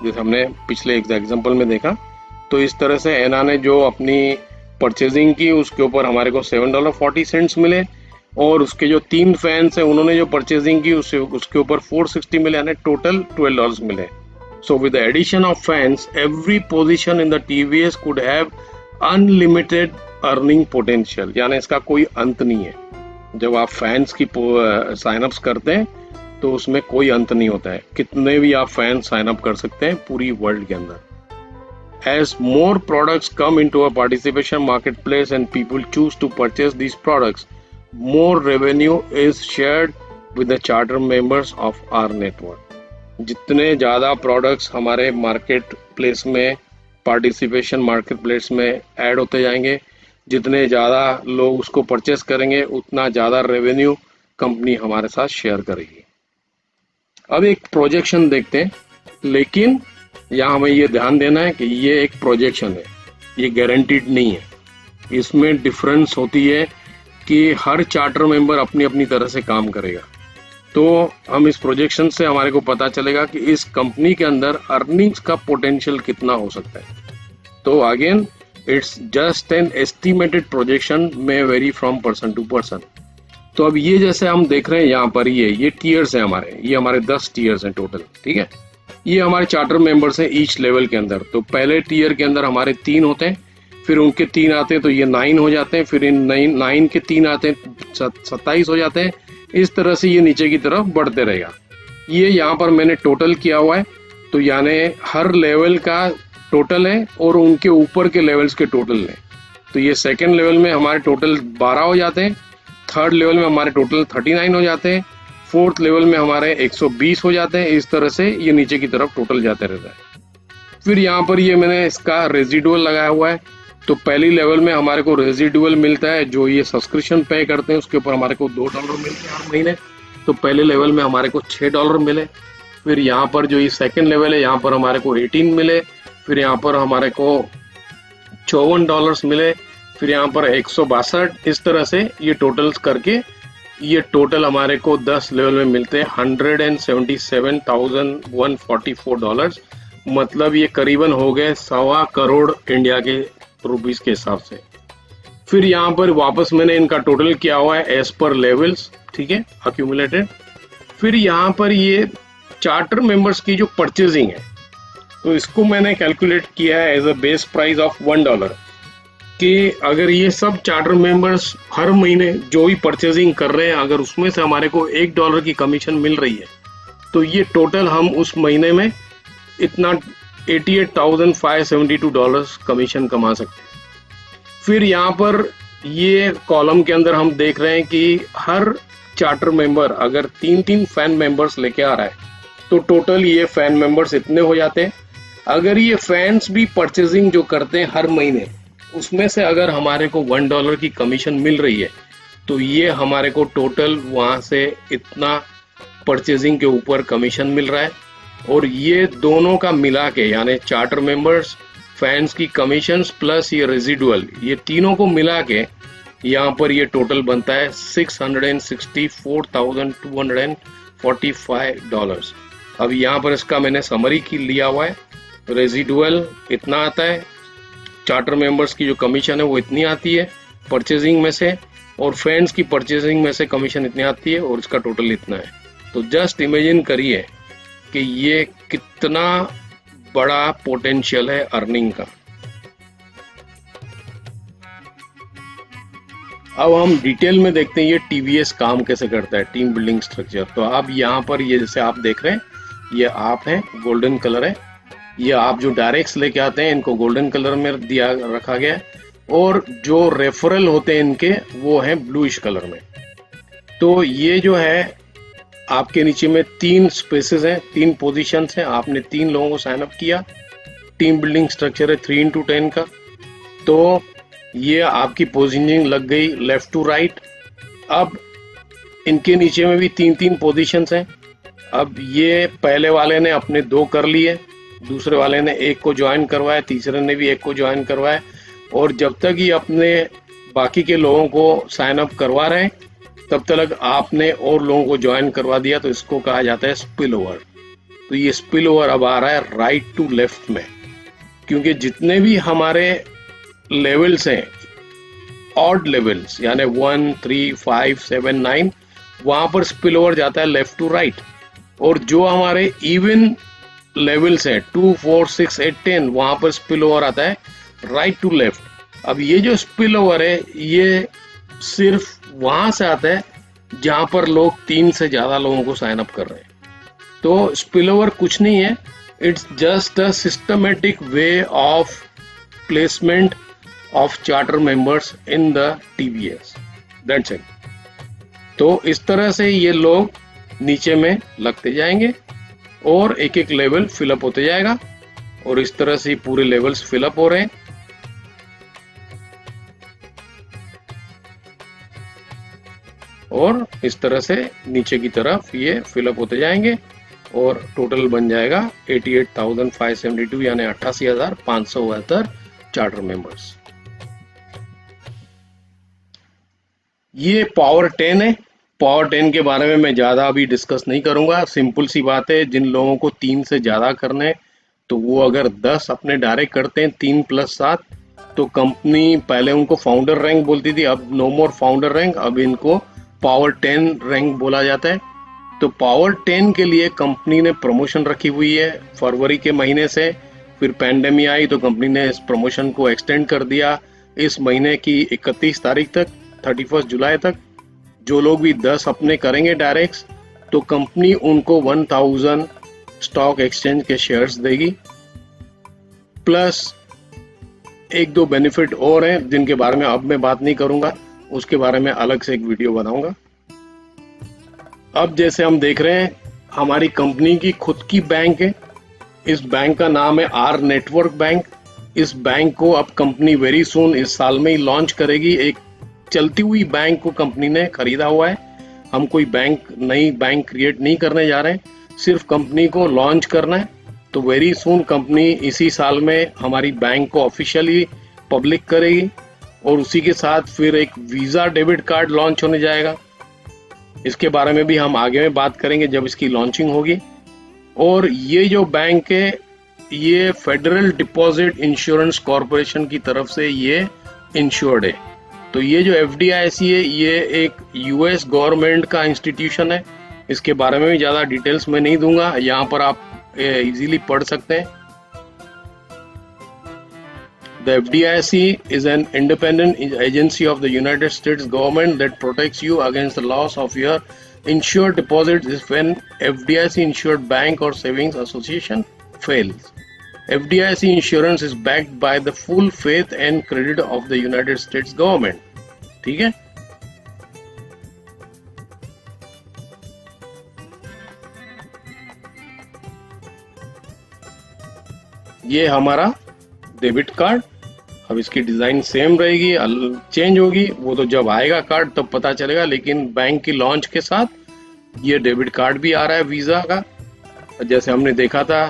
जैसे हमने पिछले एग्जाम्पल में देखा। तो इस तरह से एना ने जो अपनी परचेजिंग की उसके ऊपर हमारे को $7.40 मिले, और उसके जो 3 फैंस हैं उन्होंने जो परचेजिंग की उसके ऊपर $4.60 मिले, यानी टोटल $12 मिले। So with the addition of fans, every position in the TBS could have unlimited earning potential, यानी इसका कोई अंत नहीं है। जब आप फैंस की साइन अप्स करते हैं तो उसमें कोई अंत नहीं होता है, कितने भी आप फैन साइन अप कर सकते हैं पूरी वर्ल्ड के अंदर। As more products come into a participation marketplace and people choose to purchase these products, more revenue is shared with the charter members of our network. जितने ज़्यादा प्रोडक्ट्स हमारे मार्केट प्लेस में, पार्टिसिपेशन मार्केट प्लेस में ऐड होते जाएंगे, जितने ज़्यादा लोग उसको परचेस करेंगे, उतना ज़्यादा रेवेन्यू कंपनी हमारे साथ शेयर करेगी। अब एक प्रोजेक्शन देखते हैं, लेकिन यहाँ हमें ये ध्यान देना है कि ये एक प्रोजेक्शन है, ये गारंटीड नहीं है। इसमें डिफरेंस होती है कि हर चार्टर मेंबर अपनी अपनी तरह से काम करेगा। तो हम इस प्रोजेक्शन से हमारे को पता चलेगा कि इस कंपनी के अंदर अर्निंग्स का पोटेंशियल कितना हो सकता है। तो again it's just an estimated projection, may vary from person to person. तो अब ये जैसे हम देख रहे हैं यहाँ पर, ये टीयर्स हैं हमारे, ये हमारे 10 टीयर्स हैं टोटल, ठीक है। ये हमारे चार्टर मेंबर्स हैं ईच लेवल के अंदर। तो पहले टीयर के अंदर हमारे 3 होते हैं, फिर उनके 3 आते हैं तो ये 9 हो जाते हैं, फिर इन 9 के 3 आते हैं 27 हो जाते हैं। इस तरह से ये नीचे की तरफ बढ़ते रहेगा। ये यहाँ पर मैंने टोटल किया हुआ है, तो यानी हर लेवल का टोटल है और उनके ऊपर के लेवल्स के टोटल है। तो ये सेकेंड लेवल में हमारे टोटल 12 हो जाते हैं, थर्ड लेवल में हमारे टोटल 39 हो जाते हैं, फोर्थ लेवल में हमारे 120 हो जाते हैं। इस तरह से ये नीचे की तरफ टोटल जाते रहता है। फिर यहाँ पर ये मैंने इसका रेजिडुअल लगाया हुआ है। तो पहली लेवल में हमारे को रेजिडुअल मिलता है, जो ये सब्सक्रिप्शन पे करते हैं उसके ऊपर हमारे को $2 मिलते हैं हर महीने। तो पहले लेवल में हमारे को $6 मिले। फिर यहाँ पर जो ये सेकेंड लेवल है, यहाँ पर हमारे को 18 मिले। फिर यहाँ पर हमारे को $54 मिले। फिर यहाँ पर 162। इस तरह से ये टोटल्स करके ये टोटल हमारे को 10 लेवल में मिलते हैं $177,144। मतलब ये करीबन हो गए 1.25 करोड़ इंडिया के रुपीस के हिसाब से। फिर यहाँ पर वापस मैंने इनका टोटल किया हुआ है एज पर लेवल्स, ठीक है, अक्यूमुलेटेड। फिर यहाँ पर ये चार्टर मेंबर्स की जो परचेजिंग है, तो इसको मैंने कैलकुलेट किया है as a base price of $1, कि अगर ये सब चार्टर मेंबर्स हर महीने जो भी परचेजिंग कर रहे हैं, अगर उसमें से हमारे को $1 की कमीशन मिल रही है, तो ये टोटल हम उस महीने में इतना $88,572 कमीशन कमा सकते हैं। फिर यहाँ पर ये कॉलम के अंदर हम देख रहे हैं कि हर चार्टर मेंबर अगर 3-3 फैन मेंबर्स लेके आ रहा है, तो टोटल ये फैन मेंबर्स इतने हो जाते हैं। अगर ये फैंस भी परचेजिंग जो करते हैं हर महीने, उसमें से अगर हमारे को $1 की कमीशन मिल रही है, तो ये हमारे को टोटल वहां से इतना परचेजिंग के ऊपर कमीशन मिल रहा है। और ये दोनों का मिला के, यानी चार्टर मेंबर्स, फैंस की कमीशंस प्लस ये रेजिडुअल, ये तीनों को मिला के यहाँ पर ये टोटल बनता है $664,245। अब यहाँ पर इसका मैंने समरी की लिया हुआ है। रेजिडुअल इतना आता है, चार्टर मेंबर्स की जो कमीशन है वो इतनी आती है परचेजिंग में से, और फैंस की परचेजिंग में से कमीशन इतनी आती है, और इसका टोटल इतना है। तो जस्ट इमेजिन करिए कि ये कितना बड़ा पोटेंशियल है अर्निंग का। अब हम डिटेल में देखते हैं ये टीवीएस काम कैसे करता है, टीम बिल्डिंग स्ट्रक्चर। तो अब यहाँ पर ये जैसे आप देख रहे हैं, ये आप हैं, गोल्डन कलर है। ये आप जो डायरेक्ट्स लेके आते हैं इनको गोल्डन कलर में दिया रखा गया है, और जो रेफरल होते हैं इनके वो हैं ब्लूइश कलर में। तो ये जो है आपके नीचे में 3 स्पेसेस हैं, 3 पोजीशंस हैं। आपने 3 लोगों को साइन अप किया। टीम बिल्डिंग स्ट्रक्चर है 3x10 का। तो ये आपकी पोजीशनिंग लग गई लेफ्ट टू राइट। अब इनके नीचे में भी 3-3 पोजीशंस हैं। अब ये पहले वाले ने अपने 2 कर लिए, दूसरे वाले ने 1 को ज्वाइन करवाया, तीसरे ने भी 1 को ज्वाइन करवाया, और जब तक ये अपने बाकी के लोगों को साइन अप करवा रहे हैं तब तक आपने और लोगों को ज्वाइन करवा दिया। तो इसको कहा जाता है स्पिल ओवर। तो ये स्पिल ओवर अब आ रहा है राइट टू लेफ्ट में, क्योंकि जितने भी हमारे लेवल्स हैं, ऑड लेवल्स यानी 1, 3, 5, 7, 9, वहां पर स्पिल ओवर जाता है लेफ्ट टू राइट। और जो हमारे इवन लेवल्स हैं 2, 4, 6, 8, 10, वहां पर स्पिल ओवर आता है राइट टू लेफ्ट। अब ये जो स्पिल ओवर है ये सिर्फ वहां से आता है जहां पर लोग 3 से ज्यादा लोगों को साइन अप कर रहे हैं। तो स्पिल ओवर कुछ नहीं है, it's just a systematic way of placement of charter members in the TVS, that's it. तो इस तरह से ये लोग नीचे में लगते जाएंगे और एक एक लेवल फिलअप होते जाएगा, और इस तरह से पूरे लेवल्स फिलअप हो रहे हैं। और इस तरह से नीचे की तरफ ये फिलअप होते जाएंगे। और टोटल बन जाएगा 88,572 यानी 88,572 चार्टर मेंबर्स। ये पावर 10 है। पावर 10 के बारे में मैं ज़्यादा अभी डिस्कस नहीं करूंगा। सिंपल सी बात है, जिन लोगों को 3 से ज़्यादा करने तो वो अगर 10 अपने डायरेक्ट करते हैं 3 + 7, तो कंपनी पहले उनको फाउंडर रैंक बोलती थी, अब नो मोर फाउंडर रैंक, अब इनको पावर 10 रैंक बोला जाता है। तो पावर 10 के लिए कंपनी ने प्रमोशन रखी हुई है फरवरी के महीने से। फिर पैंडेमिक आई तो कंपनी ने इस प्रमोशन को एक्सटेंड कर दिया इस महीने की 31 तारीख तक, 31 जुलाई तक। जो लोग भी 10 अपने करेंगे डायरेक्ट, तो कंपनी उनको 1000 स्टॉक एक्सचेंज के शेयर्स देगी, प्लस 1-2 बेनिफिट और हैं जिनके बारे में अब मैं बात नहीं करूंगा, उसके बारे में अलग से एक वीडियो बनाऊंगा। अब जैसे हम देख रहे हैं, हमारी कंपनी की खुद की बैंक है। इस बैंक का नाम है आर नेटवर्क बैंक। इस बैंक को अब कंपनी वेरी सून इस साल में ही लॉन्च करेगी। एक चलती हुई बैंक को कंपनी ने खरीदा हुआ है। हम कोई नई बैंक क्रिएट नहीं करने जा रहे हैं, सिर्फ कंपनी को लॉन्च करना है। तो वेरी सून कंपनी इसी साल में हमारी बैंक को ऑफिशियली पब्लिक करेगी, और उसी के साथ फिर एक वीजा डेबिट कार्ड लॉन्च होने जाएगा। इसके बारे में भी हम आगे में बात करेंगे जब इसकी लॉन्चिंग होगी। और ये जो बैंक है, ये फेडरल डिपॉजिट इंश्योरेंस कॉरपोरेशन की तरफ से ये इंश्योर्ड है। तो ये जो FDIC है, ये एक US गवर्नमेंट का इंस्टीट्यूशन है। इसके बारे में भी ज़्यादा डिटेल्स मैं नहीं दूंगा, यहाँ पर आप इजीली पढ़ सकते हैं। The FDIC is an independent agency of the United States government that protects you against the loss of your insured deposits if an FDIC insured bank or savings association fails. FDIC insurance is backed by the full faith and credit of the United States government. ठीक है। ये हमारा डेबिट कार्ड। अब इसकी डिजाइन सेम रहेगी, चेंज होगी वो तो जब आएगा कार्ड तब पता चलेगा, लेकिन बैंक की लॉन्च के साथ ये डेबिट कार्ड भी आ रहा है वीजा का। जैसे हमने देखा था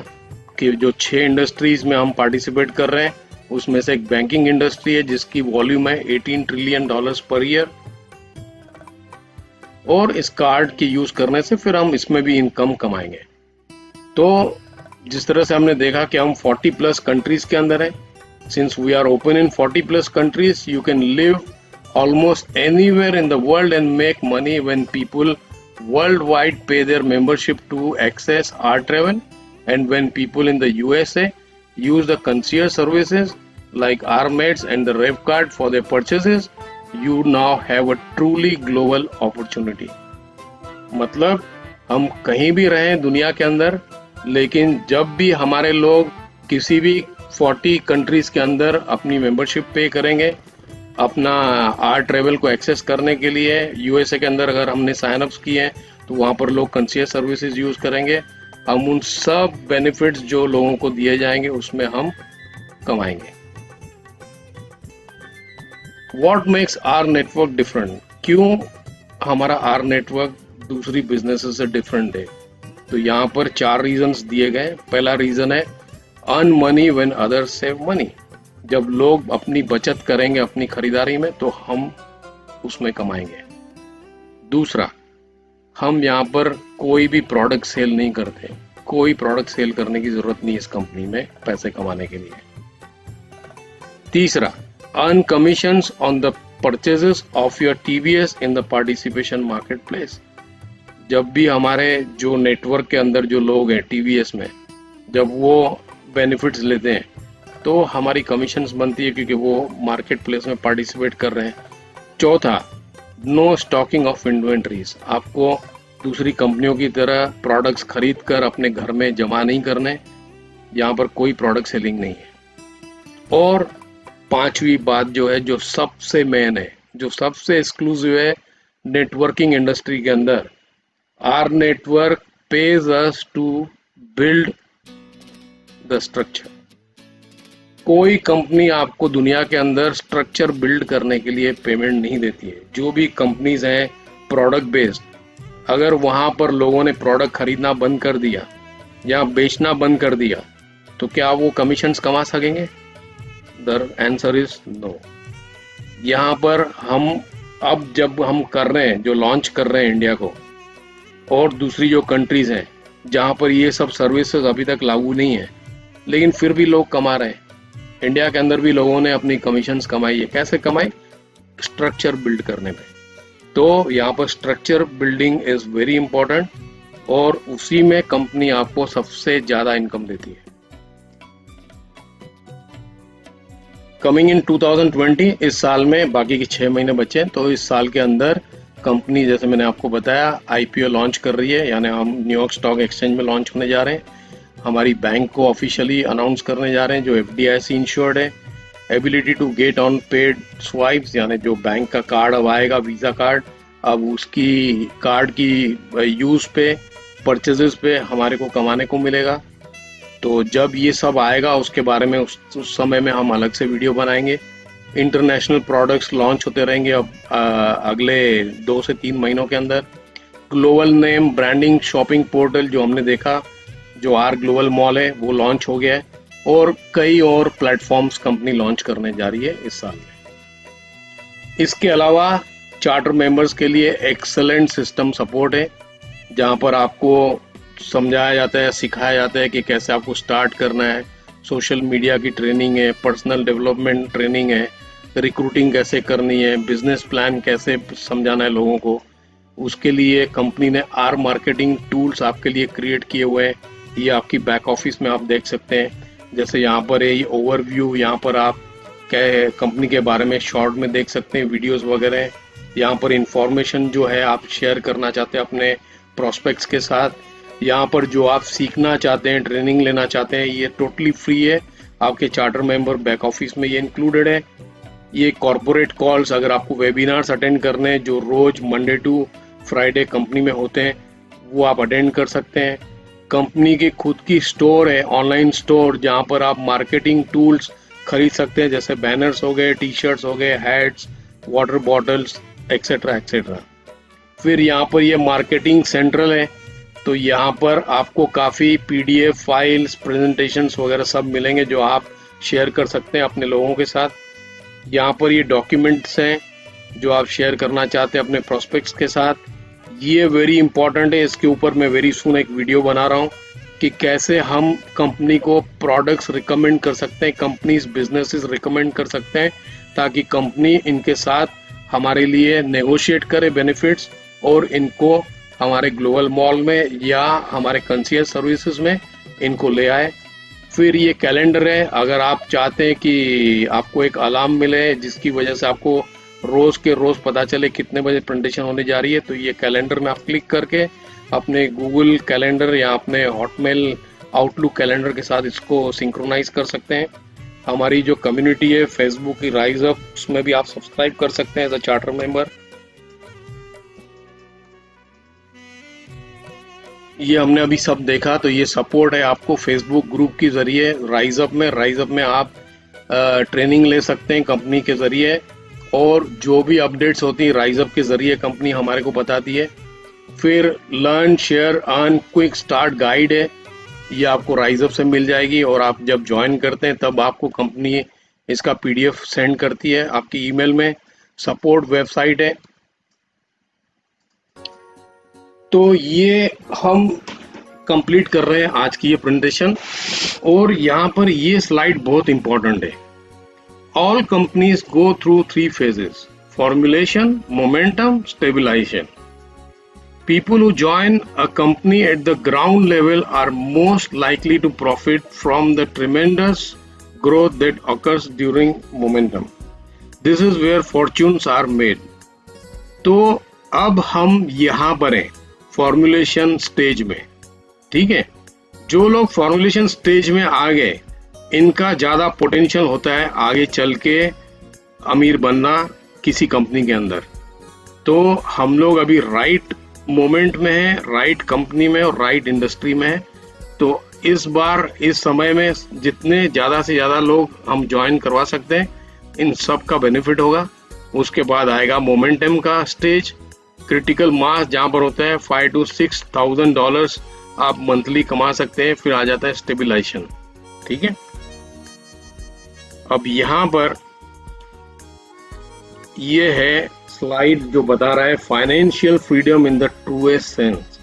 कि जो 6 इंडस्ट्रीज में हम पार्टिसिपेट कर रहे हैं, उसमें से एक बैंकिंग इंडस्ट्री है जिसकी वॉल्यूम है $18 ट्रिलियन पर ईयर। और इस कार्ड के यूज करने से फिर हम इसमें भी इनकम कमाएंगे। तो जिस तरह से हमने देखा कि हम 40+ कंट्रीज के अंदर हैं, since we are open in 40+ countries, you can live almost anywhere in the world and make money when people worldwide pay their membership to access our travel, and when people in the USA use the concierge services like our mates and the rev card for their purchases, you now have a truly global opportunity. मतलब हम कहीं भी रहें दुनिया के अंदर, लेकिन जब भी हमारे लोग किसी भी 40 कंट्रीज के अंदर अपनी मेंबरशिप पे करेंगे अपना आर ट्रेवल को एक्सेस करने के लिए, USA के अंदर अगर हमने साइन अप्स किए हैं तो वहाँ पर लोग कंसीयस सर्विसेज यूज करेंगे। हम उन सब बेनिफिट्स जो लोगों को दिए जाएंगे उसमें हम कमाएंगे। What makes our network different? क्यों हमारा आर नेटवर्क दूसरी बिजनेसेस से डिफरेंट है? तो यहाँ पर 4 रीजंस दिए गए। पहला रीजन है earn money when others save money. जब लोग अपनी बचत करेंगे अपनी खरीदारी में तो हम उसमें कमाएंगे। दूसरा, हम यहाँ पर कोई भी प्रोडक्ट सेल नहीं करते। कोई प्रोडक्ट सेल करने की जरूरत नहीं इस कंपनी में पैसे कमाने के लिए। तीसरा, earn commissions on the purchases of your TVS in the participation market place. जब भी हमारे जो नेटवर्क के अंदर जो लोग हैं TVS में, जब वो बेनिफिट्स लेते हैं तो हमारी कमीशंस बनती है क्योंकि वो मार्केट प्लेस में पार्टिसिपेट कर रहे हैं। चौथा, नो स्टॉकिंग ऑफ इन्वेंट्रीज। आपको दूसरी कंपनियों की तरह प्रोडक्ट्स खरीद कर अपने घर में जमा नहीं करने, यहाँ पर कोई प्रोडक्ट सेलिंग नहीं है। और पांचवी बात जो है, जो सबसे मेन है, जो सबसे एक्सक्लूसिव है नेटवर्किंग इंडस्ट्री के अंदर, R network pays us to build the structure. कोई कंपनी आपको दुनिया के अंदर स्ट्रक्चर बिल्ड करने के लिए पेमेंट नहीं देती है। जो भी कंपनीज हैं प्रोडक्ट बेस्ड, अगर वहाँ पर लोगों ने प्रोडक्ट खरीदना बंद कर दिया या बेचना बंद कर दिया तो क्या वो कमीशंस कमा सकेंगे? The answer is no. यहाँ पर हम अब जब हम कर रहे हैं, जो लॉन्च कर रहे हैं इंडिया को, और दूसरी जो कंट्रीज हैं जहाँ पर ये सब सर्विसेज अभी तक लागू नहीं है, लेकिन फिर भी लोग कमा रहे हैं। इंडिया के अंदर भी लोगों ने अपनी कमीशंस कमाई है। कैसे कमाई? स्ट्रक्चर बिल्ड करने में। तो यहाँ पर structure building is very important, और उसी में कंपनी आपको सबसे ज्यादा इनकम देती है। कमिंग इन 2020, इस साल में बाकी के 6 महीने बचे हैं, तो इस साल के अंदर कंपनी, जैसे मैंने आपको बताया, आईपीओ लॉन्च कर रही है, यानी हम न्यूयॉर्क स्टॉक एक्सचेंज में लॉन्च होने जा रहे हैं। हमारी बैंक को ऑफिशियली अनाउंस करने जा रहे हैं, जो FDIC इंश्योर्ड है। Ability to get on paid swipes, यानी जो बैंक का कार्ड अब आएगा, वीजा कार्ड, अब उसकी कार्ड की यूज पे, परचेजेस पे हमारे को कमाने को मिलेगा। तो जब ये सब आएगा उसके बारे में उस समय में हम अलग से वीडियो बनाएंगे। इंटरनेशनल प्रोडक्ट्स लॉन्च होते रहेंगे अब अगले 2 से 3 महीनों के अंदर। Global name branding shopping portal जो हमने देखा, जो आर ग्लोबल मॉल है, वो लॉन्च हो गया है, और कई और प्लेटफॉर्म्स कंपनी लॉन्च करने जा रही है इस साल में। इसके अलावा चार्टर मेंबर्स के लिए एक्सेलेंट सिस्टम सपोर्ट है, जहां पर आपको समझाया जाता है, सिखाया जाता है कि कैसे आपको स्टार्ट करना है। सोशल मीडिया की ट्रेनिंग है, पर्सनल डेवलपमेंट ट्रेनिंग है, रिक्रूटिंग कैसे करनी है, बिजनेस प्लान कैसे समझाना है लोगों को। उसके लिए कंपनी ने आर मार्केटिंग टूल्स आपके लिए क्रिएट किए हुए हैं। ये आपकी बैक ऑफिस में आप देख सकते हैं। जैसे यहाँ पर है ये ओवरव्यू, यहाँ पर आप क्या कंपनी के बारे में शॉर्ट में देख सकते हैं, वीडियोस वगैरह। यहाँ पर इंफॉर्मेशन जो है आप शेयर करना चाहते हैं अपने प्रोस्पेक्ट्स के साथ। यहाँ पर जो आप सीखना चाहते हैं, ट्रेनिंग लेना चाहते हैं, ये टोटली फ्री है। आपके चार्टर मेंबर बैक ऑफिस में ये इंक्लूडेड है। ये कॉर्पोरेट कॉल्स, अगर आपको वेबिनार्स अटेंड करने हैं जो रोज मंडे टू फ्राइडे कंपनी में होते हैं, वो आप अटेंड कर सकते हैं। कंपनी की खुद की स्टोर है, ऑनलाइन स्टोर, जहाँ पर आप मार्केटिंग टूल्स खरीद सकते हैं, जैसे बैनर्स हो गए, टी-शर्ट्स हो गए, hats, water bottles, etcetera etcetera. फिर यहाँ पर ये मार्केटिंग सेंट्रल है, तो यहाँ पर आपको काफ़ी PDF फाइल्स, प्रेजेंटेशंस वगैरह सब मिलेंगे जो आप शेयर कर सकते हैं अपने लोगों के साथ। यहाँ पर ये डॉक्यूमेंट्स हैं जो आप शेयर करना चाहते हैं अपने प्रोस्पेक्ट्स के साथ। ये वेरी इंपॉर्टेंट है, इसके ऊपर मैं वेरी सून एक वीडियो बना रहा हूँ कि कैसे हम कंपनी को प्रोडक्ट्स रिकमेंड कर सकते हैं, कंपनीज बिजनेसेस रिकमेंड कर सकते हैं, ताकि कंपनी इनके साथ हमारे लिए नेगोशिएट करे बेनिफिट्स, और इनको हमारे ग्लोबल मॉल में या हमारे कंसीयज सर्विसेज में इनको ले आए। फिर ये कैलेंडर है, अगर आप चाहते हैं कि आपको एक अलार्म मिले जिसकी वजह से आपको रोज के रोज पता चले कितने बजे प्रेजेंटेशन होने जा रही है, तो ये कैलेंडर में आप क्लिक करके अपने गूगल कैलेंडर या अपने हॉटमेल आउटलुक कैलेंडर के साथ इसको सिंक्रोनाइज कर सकते हैं। हमारी जो कम्युनिटी है फेसबुक की राइज अप, उसमें भी आप सब्सक्राइब कर सकते हैं एज अ चार्टर मेंबर। ये हमने अभी सब देखा, तो ये सपोर्ट है आपको फेसबुक ग्रुप के जरिए राइज अप में आप ट्रेनिंग ले सकते हैं कंपनी के जरिए, और जो भी अपडेट्स होती हैं राइज अप के जरिए कंपनी हमारे को बताती है। फिर learn share earn quick start guide है, ये आपको राइज अप से मिल जाएगी, और आप जब ज्वाइन करते हैं तब आपको कंपनी इसका PDF सेंड करती है आपकी ईमेल में। सपोर्ट वेबसाइट है। तो ये हम कंप्लीट कर रहे हैं आज की ये प्रेजेंटेशन, और यहाँ पर ये स्लाइड बहुत इंपॉर्टेंट है। All companies go through 3 phases: formulation, momentum, stabilization. People who join a company at the ground level are most likely to profit from the tremendous growth that occurs during momentum. This is where fortunes are made. तो अब हम यहाँ पर हैं फॉर्मुलेशन स्टेज में, ठीक है। जो लोग फॉर्मुलेशन स्टेज में आ गए, इनका ज्यादा पोटेंशियल होता है आगे चल के अमीर बनना किसी कंपनी के अंदर। तो हम लोग अभी राइट मोमेंट में है, राइट कंपनी में और राइट इंडस्ट्री में है। तो इस बार इस समय में जितने ज्यादा से ज्यादा लोग हम ज्वाइन करवा सकते हैं, इन सब का बेनिफिट होगा। उसके बाद आएगा मोमेंटम का स्टेज, क्रिटिकल मास जहां पर होता है $5,000 to $6,000 आप मंथली कमा सकते हैं, फिर आ जाता है स्टेबिलाईजेशन। ठीक है, अब यहां पर ये है स्लाइड जो बता रहा है financial freedom in the truest sense.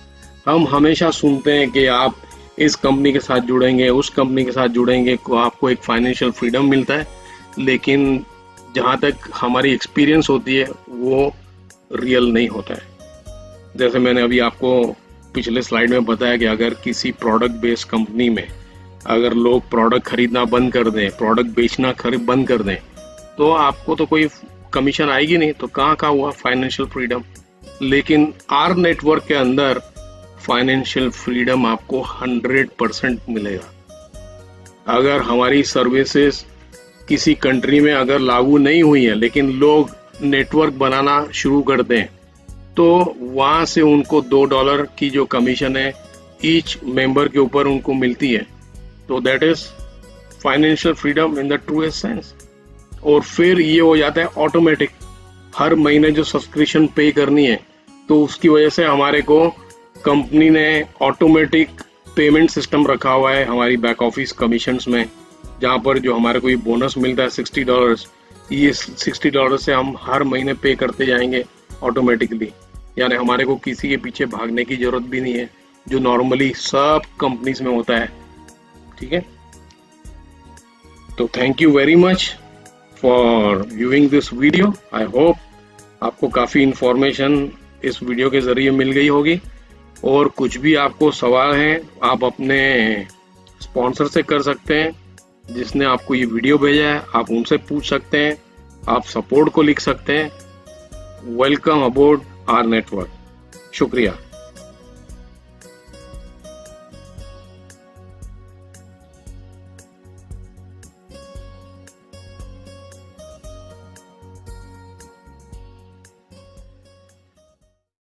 हम हमेशा सुनते हैं कि आप इस कंपनी के साथ जुड़ेंगे, उस कंपनी के साथ जुड़ेंगे तो आपको एक फाइनेंशियल फ्रीडम मिलता है, लेकिन जहाँ तक हमारी एक्सपीरियंस होती है वो रियल नहीं होता है। जैसे मैंने अभी आपको पिछले स्लाइड में बताया कि अगर किसी प्रोडक्ट बेस्ड कंपनी में अगर लोग प्रोडक्ट खरीदना बंद कर दें, प्रोडक्ट बेचना बंद कर दें, तो आपको तो कोई कमीशन आएगी नहीं, तो कहाँ का हुआ फाइनेंशियल फ्रीडम। लेकिन आर नेटवर्क के अंदर फाइनेंशियल फ्रीडम आपको 100% मिलेगा। अगर हमारी सर्विसेज किसी कंट्री में अगर लागू नहीं हुई है लेकिन लोग नेटवर्क बनाना शुरू कर दें, तो वहां से उनको $2 की जो कमीशन है ईच मेंबर के ऊपर उनको मिलती है। तो that is financial freedom in the truest sense. और फिर ये हो जाता है ऑटोमेटिक, हर महीने जो सब्सक्रिप्शन पे करनी है, तो उसकी वजह से हमारे को कंपनी ने ऑटोमेटिक पेमेंट सिस्टम रखा हुआ है हमारी बैक ऑफिस कमीशंस में, जहाँ पर जो हमारे को ये बोनस मिलता है $60, ये $60 से हम हर महीने पे करते जाएंगे ऑटोमेटिकली। यानी हमारे को किसी के पीछे भागने की जरूरत भी नहीं है, जो नॉर्मली सब कंपनीज में होता है। ठीक है, तो thank you very much for viewing this video. I hope आपको काफ़ी इंफॉर्मेशन इस वीडियो के ज़रिए मिल गई होगी, और कुछ भी आपको सवाल हैं आप अपने स्पॉन्सर से कर सकते हैं, जिसने आपको ये वीडियो भेजा है आप उनसे पूछ सकते हैं, आप सपोर्ट को लिख सकते हैं। Welcome aboard R network. शुक्रिया।